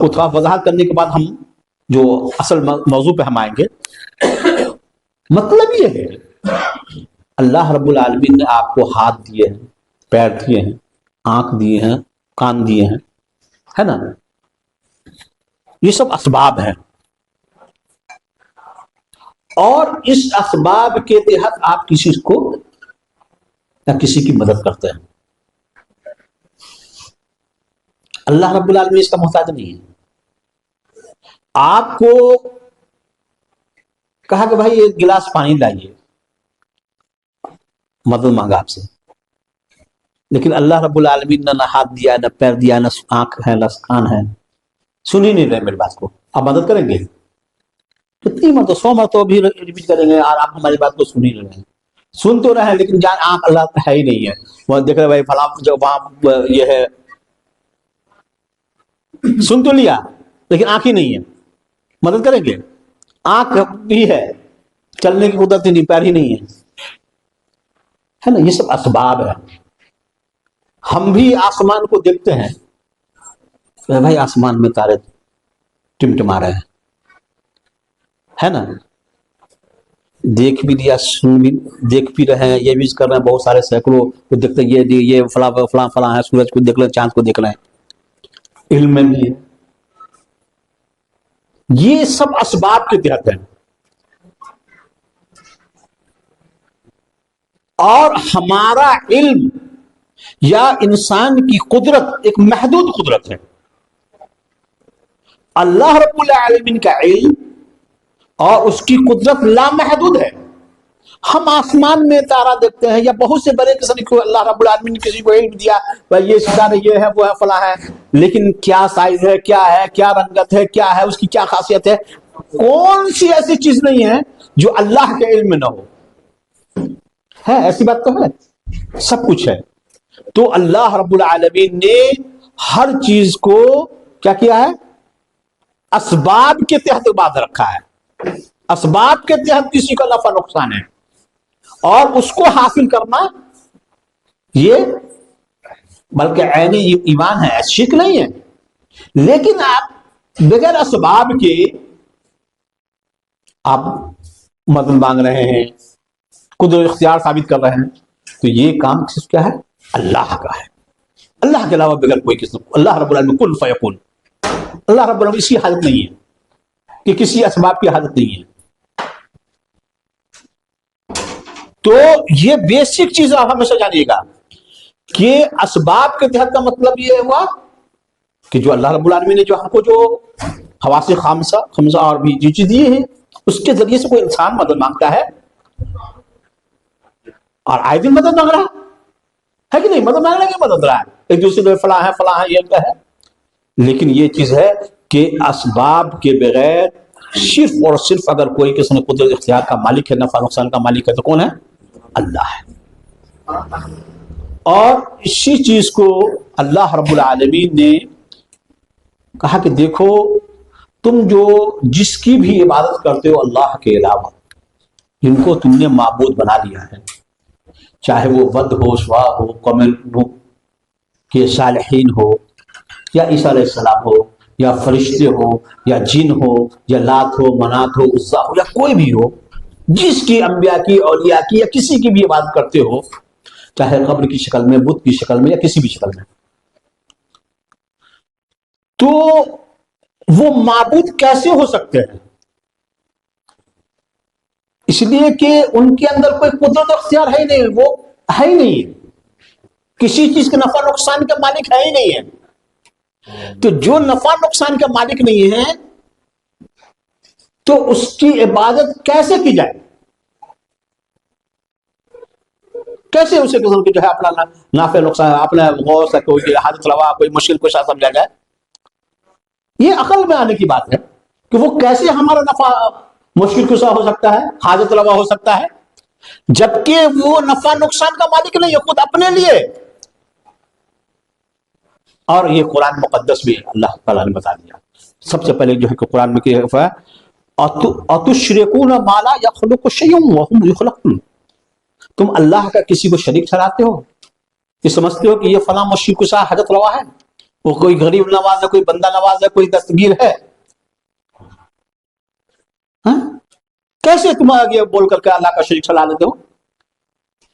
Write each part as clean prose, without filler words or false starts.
کو تھوڑا وضاحت کرنے کے بعد ہم جو اصل موضوع پہ ہم آئیں گے. مطلب یہ ہے اللہ رب العالمین نے آپ کو ہاتھ دیے ہیں، پیر دیے ہیں، آنکھ دیے ہیں، کان دیے ہیں، ہے نا؟ یہ سب اسباب ہیں، اور اس اسباب کے تحت آپ کسی کو یا کسی کی مدد کرتے ہیں. اللہ رب العالمین اس کا محتاج نہیں ہے. آپ کو کہا کہ بھائی ایک گلاس پانی لائیے، مدد مانگا آپ سے، لیکن اللہ رب العالمین نے نہ ہاتھ دیا، نہ پیر دیا، نہ آنکھ ہے، نہ کان ہے، سن ہی نہیں رہے میری بات کو. آپ مدد کریں گے؟ کتنی مرتبہ، 100 مرتبہ بھی ریپیٹ کریں گے اور آپ ہماری بات کو سن ہی نہیں رہے ہیں. سن تو رہے ہیں لیکن جان آنکھ اللہ کا ہے ہی نہیں ہے. وہ دیکھ رہے بھائی فلاں جو وہاں یہ ہے، سن تو لیا لیکن آنکھ ہی نہیں ہے. مدد کریں گے؟ آنکھ بھی ہے، چلنے کی قدرت ہی نہیں، پیر ہی نہیں ہے نا؟ یہ سب اسباب ہے. ہم بھی آسمان کو دیکھتے ہیں، بھائی آسمان میں تارے ٹمٹما رہے ہیں، ہے نا؟ دیکھ بھی لیا، سن بھی، دیکھ بھی رہے ہیں، یہ بھی کر رہے ہیں، بہت سارے سینکڑوں کو دیکھتے ہیں، یہ فلاں فلاں فلاں ہے، سورج کو دیکھ رہے ہیں، چاند کو دیکھ رہے ہیں. علم میں بھی ہے. یہ سب اسباب کے تحت ہیں. اور ہمارا علم یا انسان کی قدرت ایک محدود قدرت ہے. اللہ رب العالمین کا علم اور اس کی قدرت لامحدود ہے. ہم آسمان میں تارا دیکھتے ہیں یا بہت سے بڑے قسم کو اللہ رب العالمین نے کسی کو علم دیا، بھائی یہ ستارے یہ ہے، وہ ہے، فلاں ہے، لیکن کیا سائز ہے، کیا رنگت ہے، کیا ہے، اس کی کیا خاصیت ہے، کون سی ایسی چیز نہیں ہے جو اللہ کے علم میں نہ ہو. ہے ایسی بات تو ہے، سب کچھ ہے. تو اللہ رب العالمین نے ہر چیز کو کیا کیا ہے؟ اسباب کے تحت باندھ رکھا ہے. اسباب کے تحت کسی کا نفع نقصان ہے، اور اس کو حاصل کرنا یہ بلکہ عین ایمان ہے، شرک نہیں ہے. لیکن آپ بغیر اسباب کے آپ مدد مانگ رہے ہیں، قدرت اختیار ثابت کر رہے ہیں، تو یہ کام صرف کیا ہے؟ اللہ کا ہے. اللہ کے علاوہ بغیر کوئی کسی، اللہ رب العالمین کن فیکون. اللہ رب العالمین اس کی حاجت نہیں ہے کہ کسی اسباب کی حاجت نہیں ہے. تو یہ بیسک چیز آپ ہمیشہ جانیے گا کہ اسباب کے تحت کا مطلب یہ ہوا کہ جو اللہ رب العالمین نے جو ہم کو جو حواس خمسہ اور بھی جو چیز دی ہے، اس کے ذریعے سے کوئی انسان مدد مانگتا ہے اور آئے دن مدد مانگ رہا ہے کہ نہیں؟ مدد مانگنے کی مدد رہا ہے، ایک دوسرے میں فلاں ہے یہ کیا ہے. لیکن یہ چیز ہے کہ اسباب کے بغیر صرف اور صرف اگر کوئی کسی نے قدرت اختیار کا مالک ہے، نفع نقصان کا مالک ہے، تو کون ہے؟ اللہ ہے. اور اسی چیز کو اللہ رب العالمین نے کہا کہ دیکھو تم جو جس کی بھی عبادت کرتے ہو اللہ کے علاوہ، جن کو تم نے معبود بنا لیا ہے، چاہے وہ ود ہو، سوا ہو، قوم نوح کے صالحین ہو، یا عیسیٰ علیہ السلام ہو، یا فرشتے ہو، یا جن ہو، یا لات ہو، منات ہو، عزا ہو، یا کوئی بھی ہو، جس کی انبیاء کی، اولیاء کی، یا کسی کی بھی عبادت کرتے ہو، چاہے قبر کی شکل میں، بت کی شکل میں، یا کسی بھی شکل میں، تو وہ معبود کیسے ہو سکتے ہیں؟ اس لیے کہ ان کے اندر کوئی قدرت اختیار ہے ہی نہیں، وہ ہے ہی نہیں، کسی چیز کے نفع نقصان کا مالک ہے ہی نہیں ہے. تو جو نفع نقصان کا مالک نہیں ہے تو اس کی عبادت کیسے کی جائے؟ کیسے اسے قسم کی جو ہے اپنا نافع نقصان، اپنا غوث، کوئی حاجت روا، کوئی مشکل کو شاید سمجھا جائے؟ یہ عقل میں آنے کی بات ہے کہ وہ کیسے ہمارا نفع مشکل کشا ہو سکتا ہے، حاجت روا ہو سکتا ہے، جبکہ وہ نفع نقصان کا مالک نہیں ہے، خود اپنے لیے. اور یہ قرآن مقدس بھی اللہ تعالیٰ نے بتا دیا. سب سے پہلے جو ہے کہ قرآن میں کیا ہے، أَتُشْرِكُونَ مَا لَا يَخْلُقُ شَيْءٌ وَهُمْ يُخْلَقُونَ. تم اللہ کا کسی کو شریک ٹھہراتے ہو، یہ سمجھتے ہو کہ یہ فلاں مشکل کشا حاجت روا ہے، وہ کوئی غریب نواز ہے, کوئی بندہ نواز ہے, کوئی دستگیر ہے؟ ہاں؟ کیسے تم آگے بول کر کے اللہ کا شریک چلا لیتے ہو؟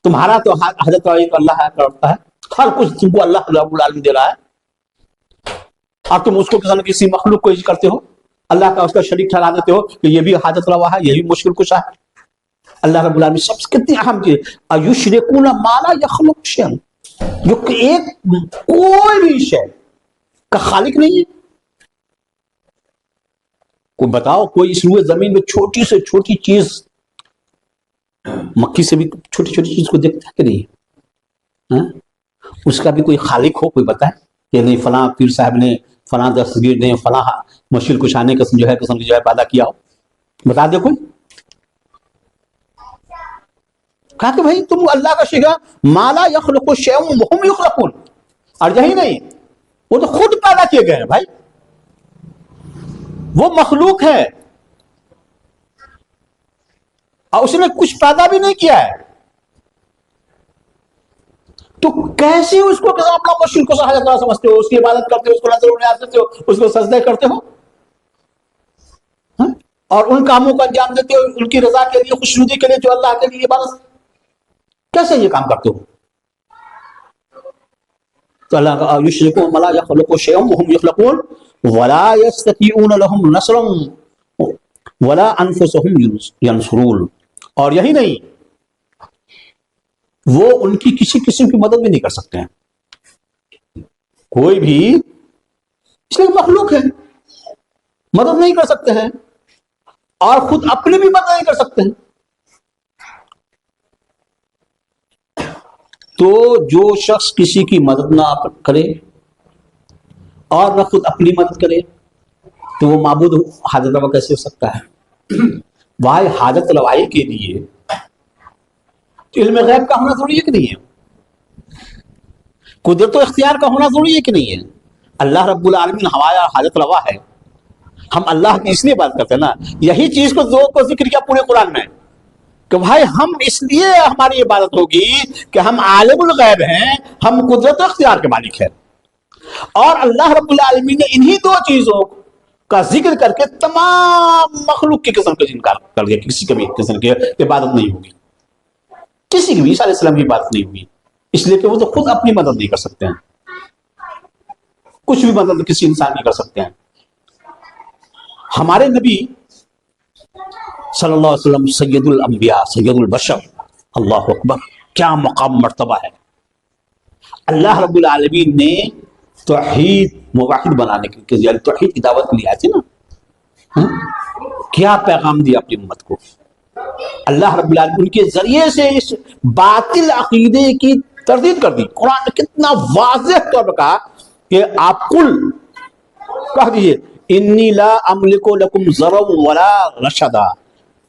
تمہارا تو حضرت اللہ کرتا ہے, ہر کچھ تم کو اللہ رب العالمین دے رہا ہے, اور تم اس کو کسی مخلوق کو کرتے ہو, اللہ کا اس کا شریک ٹھہرا دیتے ہو کہ یہ بھی حاجت روا ہے, یہ بھی مشکل کشا ہے. اللہ رب العالمین سب سے کتنی اہم چیز, ایشرکون ما لا یخلق شیئا, جو کہ ایک کوئی بھی شے کا خالق نہیں ہے. کوئی بتاؤ, کوئی اس روئے زمین میں چھوٹی سے چھوٹی چیز, مکھی سے بھی چھوٹی چھوٹی چیز کو دیکھتا ہے کہ نہیں؟ اس کا بھی کوئی خالق ہو, کوئی بتائے کہ نہیں فلاں پیر صاحب نے, فلاں دستگیر نے, فلاں مشکل کشانے قسم جو ہے پیدا کیا ہو؟ بتا دے کوئی. کہا کہ بھائی تم اللہ کا شیخ ما لا یخلق شیئا وهم یخلقون, اور یہی نہیں, وہ تو خود پیدا کیے گئے ہیں بھائی, وہ مخلوق ہے اور اس نے کچھ پیدا بھی نہیں کیا ہے, تو کیسے اس کو اپنا مشکل کو حاجت روا سمجھتے ہو, اس کی عبادت کرتے ہو, اس کو نظر نیاز دیتے ہو, اس کو سجدے کرتے ہو, اور ان کاموں کو انجام دیتے ہو ان کی رضا کے لیے, خوشنودی کے لیے, جو اللہ کے لیے عبادت, کیسے یہ کام کرتے ہو؟ تو اللہ کا یشرکون ما لا یخلق شیئا وهم یخلقون ولا یستطیعون لهم نصرا ولا انفسهم ینصرون. اور یہی نہیں, وہ ان کی کسی قسم کی مدد بھی نہیں کر سکتے ہیں, کوئی بھی, اس لیے مخلوق ہے, مدد نہیں کر سکتے ہیں, اور خود اپنی بھی مدد نہیں کر سکتے ہیں. تو جو شخص کسی کی مدد نہ کرے اور نہ خود اپنی مدد کرے, تو وہ معبود حاجت روا کیسے ہو سکتا ہے؟ بھائی حاجت روائی کے لیے علم غیب کا ہونا ضروری ہے کہ نہیں ہے؟ قدرت و اختیار کا ہونا ضروری ہے کہ نہیں ہے؟ اللہ رب العالمین ہمارا حاجت روا ہے, ہم اللہ کی اس لیے بات کرتے ہیں نا, یہی چیز کو ذکر کیا پورے قرآن میں کہ بھائی ہم اس لیے ہماری عبادت ہوگی کہ ہم عالم الغیب ہیں, ہم قدرت و اختیار کے مالک ہیں, اور اللہ رب العالمین نے انہی دو چیزوں کا ذکر کر کے تمام مخلوق کی قسم کا انکار کر دیا, کسی کی بھی قسم کی عبادت نہیں ہوگی, کسی کی بھی عیسیٰ علیہ السلام کی عبادت نہیں ہوگی, اس لیے کہ وہ تو خود اپنی مدد نہیں کر سکتے ہیں, کچھ بھی مدد کسی انسان نہیں کر سکتے ہیں. ہمارے نبی صلی اللہ علیہ وسلم سید الانبیاء, سید البشر, اللہ اکبر, کیا مقام مرتبہ ہے. اللہ رب العالمین نے توحید موحد بنانے کے لیے, توحید کی دعوت کے لیے آئے تھے نا, کیا پیغام دیا اپنی امت کو. اللہ رب العالمین ان کے ذریعے سے اس باطل عقیدے کی تردید کر دی. قرآن نے کتنا واضح طور پر کہا کہ آپ کل کہہ دیجئے انی لا املک لکم ضرا ولا رشدا,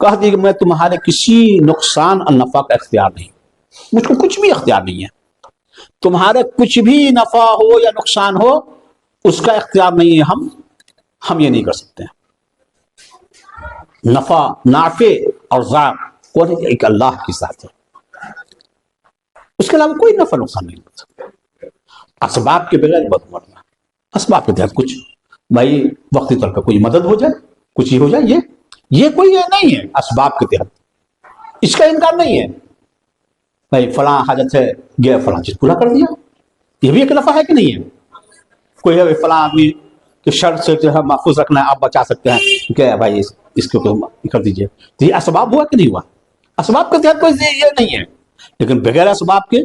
کہہ دیجئے کہ میں تمہارے کسی نقصان اور نفع کا اختیار نہیں, مجھ کو کچھ بھی اختیار نہیں ہے, تمہارے کچھ بھی نفع ہو یا نقصان ہو اس کا اختیار نہیں ہے, ہم یہ نہیں کر سکتے ہیں. نفع, نافع اور ضار کون ہے؟ ایک اللہ کی ذات ہے, اس کے علاوہ کوئی نفع نقصان نہیں کر سکتا. اسباب کے بغیر بد مرنا, اسباب کے تحت کچھ بھائی وقتی طور پہ کوئی مدد ہو جائے, کچھ ہی ہو جائے, یہ کوئی یہ نہیں ہے. اسباب کے تحت اس کا انکار نہیں ہے, بھائی فلاں حاجت ہے گیا فلاں چیز پورا کر دیا, یہ بھی ایک نفع ہے کہ نہیں ہے. کوئی ہے فلاں آدمی کہ شر سے جو ہے محفوظ رکھنا ہے, آپ بچا سکتے ہیں, کہ بھائی اس کو کر دیجئے, تو یہ اسباب ہوا کہ نہیں ہوا؟ اسباب کے تحت کوئی یہ نہیں ہے, لیکن بغیر اسباب کے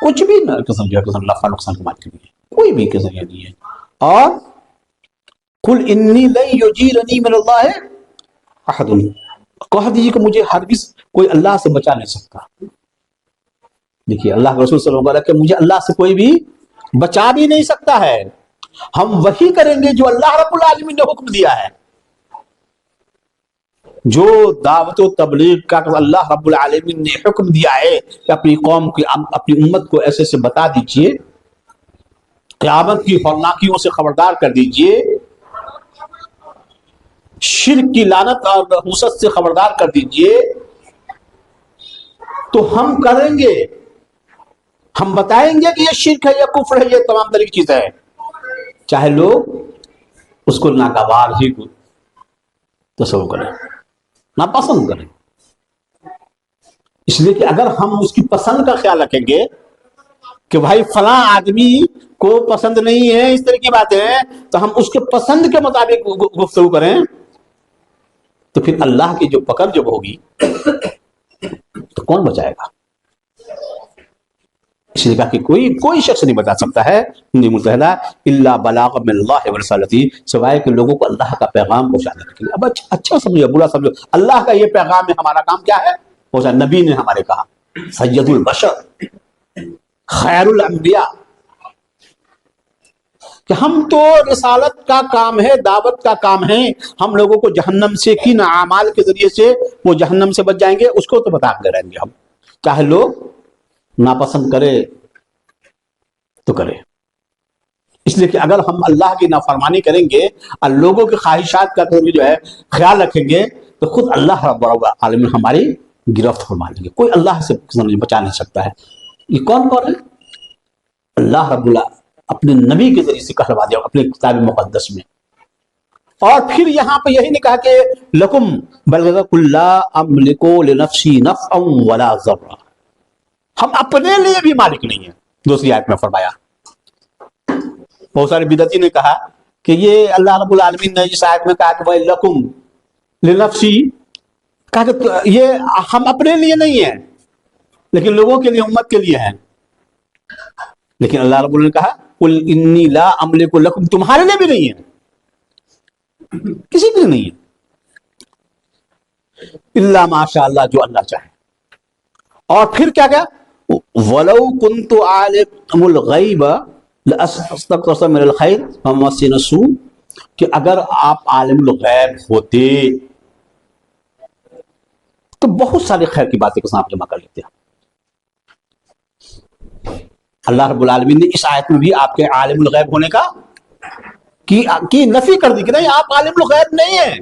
کچھ بھی قسم جو ہے نفع نقصان کی بات کے لیے کوئی بھی قسم یہ نہیں ہے. اور قل انی لن یجیرنی من اللہ احد, کہہ دیجیے کہ مجھے ہرگز کوئی اللہ سے بچا نہیں سکتا. دیکھیے اللہ کے رسول صلی اللہ علیہ وسلم کہ مجھے اللہ سے کوئی بھی بچا بھی نہیں سکتا ہے, ہم وہی کریں گے جو اللہ رب العالمین نے حکم دیا ہے. جو دعوت و تبلیغ کا اللہ رب العالمین نے حکم دیا ہے کہ اپنی قوم کی, اپنی امت کو ایسے سے بتا دیجئے, قیامت کی ہولناکیوں سے خبردار کر دیجئے, شرک کی لعنت اور نحوست سے خبردار کر دیجئے, تو ہم کریں گے. ہم بتائیں گے کہ یہ شرک ہے، یہ کفر ہے، یہ تمام طرح کی چیزیں ہیں، چاہے لوگ اس کو ناگوار ہی تصور کریں، ناپسند کریں۔ اس لیے کہ اگر ہم اس کی پسند کا خیال رکھیں گے کہ بھائی فلاں آدمی کو پسند نہیں ہے اس طرح کی باتیں ہیں، تو ہم اس کے پسند کے مطابق گفتگو کریں، تو پھر اللہ کی جو پکڑ جب ہوگی تو کون بچائے گا؟ اس لیے کہا کہ کوئی شخص نہیں بتا سکتا ہے متحدہ الا بلاغ من اللہ ورسالتی، سوائے کہ لوگوں کو اللہ کا پیغام پہنچانے کے لیے۔ اب اچھا سمجھو برا سمجھو، اللہ کا یہ پیغام ہے، ہمارا کام کیا ہے؟ پہنچا۔ نبی نے ہمارے کہا سید البشر خیر الانبیاء کہ ہم تو رسالت کا کام ہے، دعوت کا کام ہے، ہم لوگوں کو جہنم سے کن اعمال کے ذریعے سے وہ جہنم سے بچ جائیں گے اس کو تو بتاتے رہیں گے ہم، چاہے لوگ ناپسند کرے تو کرے۔ اس لیے کہ اگر ہم اللہ کی نافرمانی کریں گے اور لوگوں کی خواہشات کا جو ہے خیال رکھیں گے تو خود اللہ رب العالمین ہماری گرفت فرما لیں گے، کوئی اللہ سے بچا نہیں سکتا ہے۔ یہ کون ہے؟ اللہ رب العالمین اپنے نبی کے ذریعے سے کہلوا دیا اپنے کتاب مقدس میں، اور پھر یہاں پہ یہی نہیں کہا کہ لکم بل لا املک لنفسی نفعا ولا ضرا، ہم اپنے لیے بھی مالک نہیں ہیں۔ دوسری آیت میں فرمایا، بہت سارے بدعتی نے کہا کہ یہ اللہ رب العالمین نے اس آیت میں کہا کہ بھائی لکم لنفسی، کہا کہ یہ ہم اپنے لیے نہیں ہیں لیکن لوگوں کے لیے، امت کے لیے ہیں، لیکن اللہ رب العالمین نے کہا قل انی لا املک لکم، تمہارے لیے بھی نہیں ہے، کسی کے لیے نہیں ہے، الا ماشاء اللہ، جو اللہ چاہے۔ اور پھر کیا کیا؟ وَلَوْ كُنْتُ عَالِمُ الْغَيْبَ لَأَسْتَكْثَرْتُ مِنَ الْخَيْرِ وَمَا مَسَّنِيَ السُّوءُ، کہ اگر آپ عالم الغیب ہوتے تو بہت ساری خیر کی باتیں کو ساتھ جمع کر لیتے ہیں۔ اللہ رب العالمین نے اس آیت میں بھی آپ کے عالم الغیب ہونے کا کی نفی کر دی کہ نہیں، آپ عالم الغیب نہیں ہیں۔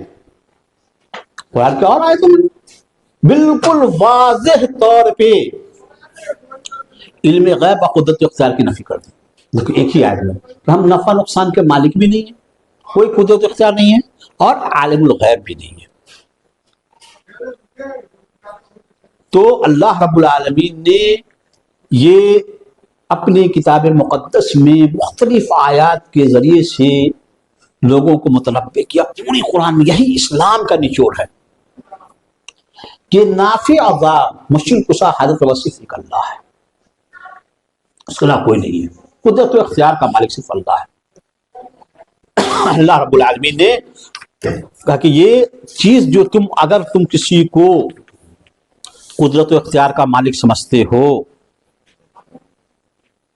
قرآن کے اور آیتوں میں بالکل واضح طور پہ علم غیب اور قدرت اختیار کی نفی کر دی۔ دیکھو ایک ہی آیت میں ہم نفع نقصان کے مالک بھی نہیں ہیں، کوئی قدرت اختیار نہیں ہے، اور عالم الغیب بھی نہیں ہے۔ تو اللہ رب العالمین نے یہ اپنی کتاب مقدس میں مختلف آیات کے ذریعے سے لوگوں کو متنبہ کیا۔ پوری قرآن میں یہی اسلام کا نچوڑ ہے کہ نافع ضار، مشکل کشا، حاجت روا صرف ایک اللہ ہے، اس کے علاوہ کوئی نہیں ہے، قدرت و اختیار کا مالک صرف اللہ ہے۔ اللہ رب العالمین نے کہا کہ یہ چیز جو اگر تم کسی کو قدرت و اختیار کا مالک سمجھتے ہو،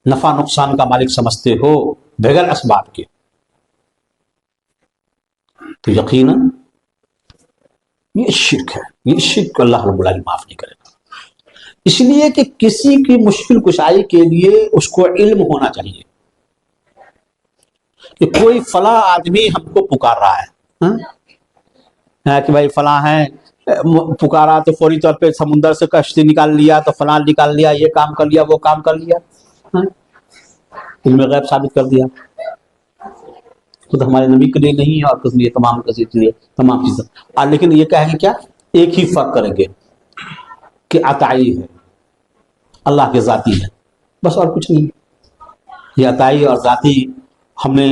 نفع نقصان کا مالک سمجھتے ہو بغیر اسباب کے، تو یقیناً یہ شرک ہے، یہ شرک اللہ رب العالمین معاف نہیں کرے گا۔ اس لیے کہ کسی کی مشکل کشائی کے لیے اس کو علم ہونا چاہیے کہ کوئی فلاں آدمی ہم کو پکار رہا ہے، کہ بھائی فلاں ہے، پکارا تو فوری طور پہ سمندر سے کشتی نکال لیا، تو فلاں نکال لیا، یہ کام کر لیا، وہ کام کر لیا، علم غیب ثابت کر دیا۔ خود ہمارے نبی کے لیے نہیں ہے اور کس لیے، تمام چیزیں، لیکن یہ کہیں گے کیا، ایک ہی فرق کریں گے کہ عطائی ہے، اللہ کے ذاتی ہے، بس اور کچھ نہیں۔ یہ عطائی اور ذاتی ہم نے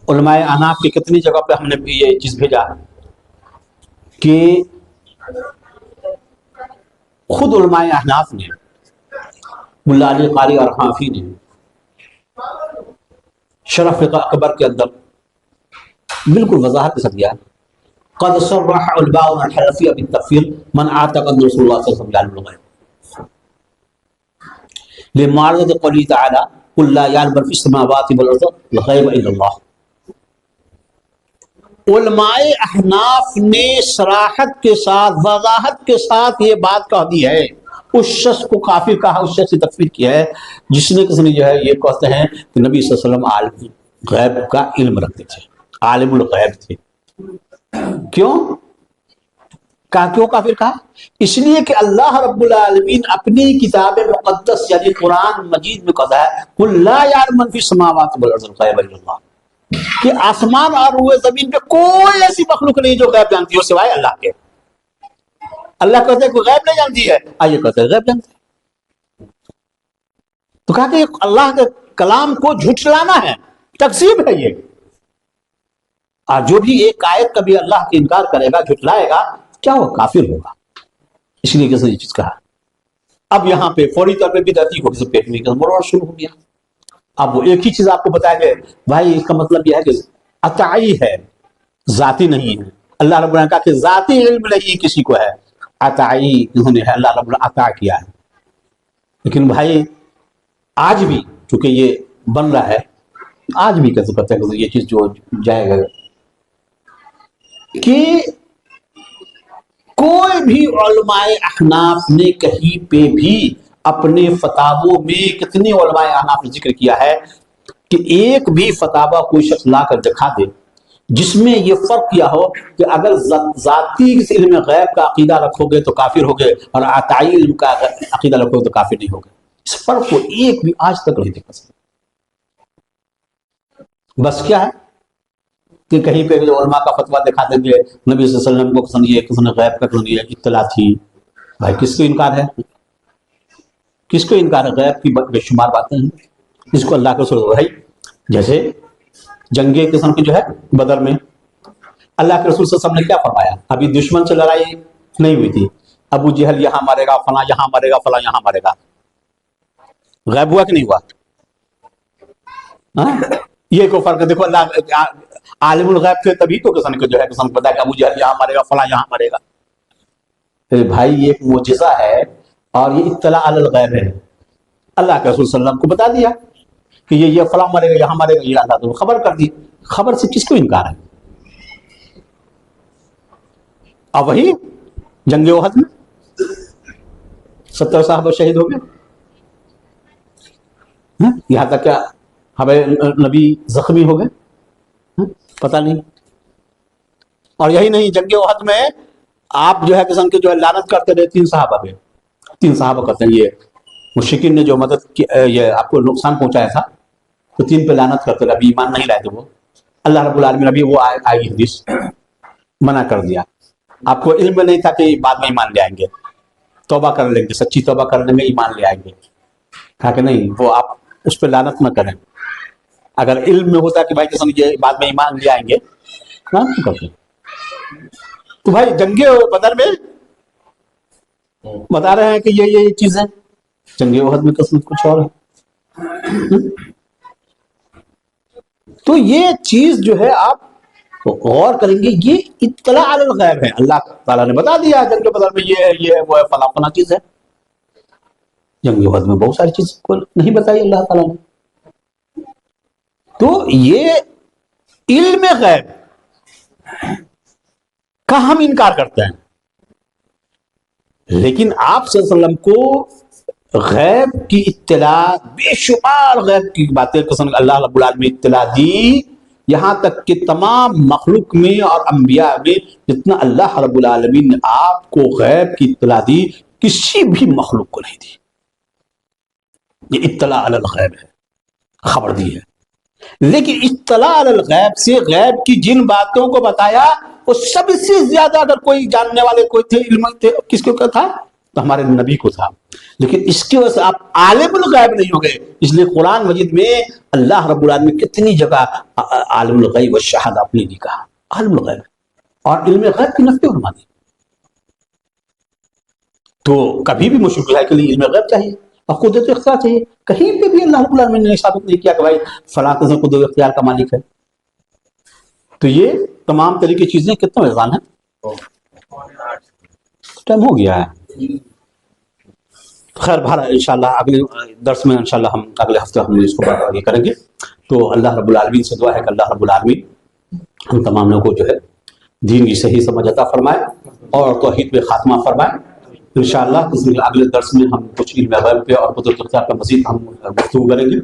علماء احناف کی کتنی جگہ پہ ہم نے بھی یہ چیز بھیجا کہ خود علماء احناف نے، ملا علی قاری اور حنفی نے شرف اکبر کے اندر بالکل وضاحت کے ساتھ دیا، قد صرح علماء الحنفیہ بالتکفیر من اعتقد ان رسول اللہ صلی اللہ علیہ وسلم لمعارضۃ قوله تعالی قل لا يعلم من في السماوات والارض الغیب الا اللہ۔ علماء احناف نے صراحت کے ساتھ، وضاحت کے ساتھ یہ بات کہہ دی ہے، اس شخص کو کافر کہا، اس شخص کی تکفیر کی ہے جس نے کسی نے جو ہے یہ کہتے ہیں کہ نبی صلی اللہ علیہ وسلم عالم غیب کا علم رکھتے تھے، عالم الغیب تھے۔ کیوں؟ کہا کیوں کافر کہا؟ اس لیے کہ اللہ رب العالمین اپنی کتاب مقدس یعنی قرآن مجید میں کہتا ہے قل لا یعلم من فی السماوات والارض الغیب الا اللہ، کہ آسمان اور روئے زمین پہ کوئی ایسی مخلوق نہیں جو غیب جانتی ہو سوائے اللہ کے۔ اللہ کہتے ہیں کوئی غیب نہیں جانتی ہے، آئیے کہتے ہیں غیب جانتی ہے۔ تو کہا کہ اللہ کے کلام کو جھٹلانا ہے، تکذیب ہے یہ، اور جو بھی ایک آیت کا بھی اللہ کی انکار کرے گا جھٹلائے گا کیا وہ کافر ہوگا۔ اس لیے کیسے یہ چیز کہا۔ اب یہاں پہ فوری طور پہ بدعتی کو کسی پیٹ میں مروڑ شروع ہو گیا۔ اب وہ ایک ہی چیز آپ کو بتایا کہ بھائی اس کا مطلب یہ ہے کہ عطائی ہے، ذاتی نہیں ہے۔ اللہ رب العالمین نے کہا کہ ذاتی علم نہیں کسی کو ہے، عطائی انہوں نے ہے، اللہ رب العالمین عطا کیا ہے۔ لیکن بھائی آج بھی چونکہ یہ بن رہا ہے، آج بھی کیسے پتہ ہے کہ یہ چیز جو جائے گا کہ کوئی بھی علماء احناف نے کہیں پہ بھی اپنے فتاووں میں، کتنے علماء احناف نے ذکر کیا ہے کہ ایک بھی فتاوہ کوئی شخص لا کر دکھا دے جس میں یہ فرق کیا ہو کہ اگر ذاتی علم غیب کا عقیدہ رکھو گے تو کافر ہوگے اور عطائی علم کا عقیدہ رکھو گے تو کافر نہیں ہوگے۔ اس فرق کو ایک بھی آج تک نہیں دیکھا سکتا۔ بس کیا ہے کہ کہیں پہ علماء کا فتویٰ دکھا دیں گے نبی صلی اللہ علیہ وسلم کو کسی نے غیب کا اطلاع تھی۔ بھائی کس کو انکار ہے؟ کس کو انکار ہے؟ غیب کی بے شمار باتیں ہیں جس کو اللہ کے رسول بھائی، جیسے جنگ قسم کی جو ہے بدر میں اللہ کے رسول صلی اللہ علیہ وسلم نے کیا فرمایا؟ ابھی دشمن سے لڑائی نہیں ہوئی تھی، ابو جہل یہاں مارے گا، فلاں یہاں مارے گا، فلاں یہاں مارے گا۔ غیب ہوا کہ نہیں ہوا؟ یہ کوئی فرق ہے؟ دیکھو اللہ عالم الغیب تھے تبھی تو کسان کو جو ہے کسان کو پتا ہے کہ ابو جہل یہاں مارے گا، فلاں یہاں مارے گا۔ بھائی یہ ایک معجزہ ہے اور یہ اطلاع علی الغیب ہے۔ اللہ کے رسول صلی اللہ علیہ وسلم کو بتا دیا کہ یہ فلاں مارے گا، یہاں مارے گا، یہ اللہ تعالیٰ خبر کر دی۔ خبر سے کس کو انکار ہے؟ اور وہی جنگ احد میں 70 صحابہ شہید ہو گئے، یہاں تک کیا ہمیں نبی زخمی ہو گئے، پتہ نہیں۔ اور یہی نہیں، جنگ احد میں آپ جو ہے کسان کے جو ہے لعنت کرتے رہے 3 صحابہ پہ، 3 صحابہ کرتے ہیں یہ مشرکین نے جو مدد کی، یہ آپ کو نقصان پہنچایا تھا تو 3 پہ لعنت کرتے رہے، ابھی ایمان نہیں لائے تھے وہ۔ اللہ رب العالمین ابھی وہ آئی حدیث منع کر دیا۔ آپ کو علم نہیں تھا کہ بعد میں ایمان لے آئیں گے، توبہ کر لیں گے، سچی توبہ کرنے میں ایمان لے آئیں گے۔ کہا کہ نہیں، وہ آپ اس پہ لعنت نہ کریں۔ اگر علم میں ہوتا کہ بھائی کسان یہ بعد میں ایمان لے آئیں گے، لعنت نہ کرتے۔ تو بھائی جنگ بدر میں بتا رہے ہیں کہ یہ چیزیں، جنگ احد میں قسمت کچھ اور ہے۔ تو یہ چیز جو ہے آپ غور کریں گے، یہ اطلاع علی الغیب ہے۔ اللہ تعالیٰ نے بتا دیا جنگ بدر میں یہ ہے، یہ ہے، وہ ہے، فلاں فلاں چیز ہے۔ جنگ احد میں بہت ساری چیز کو نہیں بتائی اللہ تعالیٰ نے۔ تو یہ علم غیب کا ہم انکار کرتے ہیں، لیکن آپ صلی اللہ علیہ وسلم کو غیب کی اطلاع، بے شمار غیب کی باتیں قسم اللہ رب العالمین اطلاع دی، یہاں تک کہ تمام مخلوق میں اور انبیاء میں جتنا اللہ رب العالمین نے آپ کو غیب کی اطلاع دی کسی بھی مخلوق کو نہیں دی۔ یہ اطلاع علی الغیب ہے، خبر دی ہے۔ لیکن اطلاع علی الغیب سے غیب کی جن باتوں کو بتایا وہ سب سے زیادہ اگر کوئی جاننے والے کوئی تھے، علم تھے، کس کو تھا؟ تو ہمارے نبی کو تھا۔ لیکن اس کی وجہ سے آپ عالم الغیب نہیں ہو گئے۔ اس لیے قرآن مجید میں اللہ رب العالمین کتنی جگہ عالم الغیب والشہادہ اپنے لیے کہا، عالم الغیب، اور علم غیب کی نفی فرما دی۔ تو کبھی بھی مشرک کے لیے علم غیب چاہیے اور قدرت اختیار چاہیے۔ کہیں پہ بھی اللہ رب العالمین نے ثابت نہیں کیا کہ بھائی فلاں قسم قدرت اختیار کا مالک ہے۔ تو یہ تمام طرح کی چیزیں کتنا اذان ہے؟ ٹائم ہو گیا ہے۔ خیر بہر انشاءاللہ اگلے درس میں انشاءاللہ ہم اگلے ہفتے ہم اس کو آگے کریں گے۔ تو اللہ رب العالمین سے دعا ہے کہ اللہ رب العالمین ہم تمام لوگوں کو جو ہے دین کی صحیح سمجھ عطا فرمائے اور توحید پہ خاتمہ فرمائے۔ انشاءاللہ اگلے درس میں ہم کچھ علم غیب پہ اور قدرت اختیار کا مزید ہم گفتگو کریں گے۔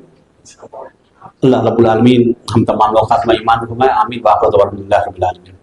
اللہ رب العالمین ہم تمام لوگ خاتمہ ایمان فرمائے، آمین۔ وآخر دعوانا الحمدللہ رب العالمین۔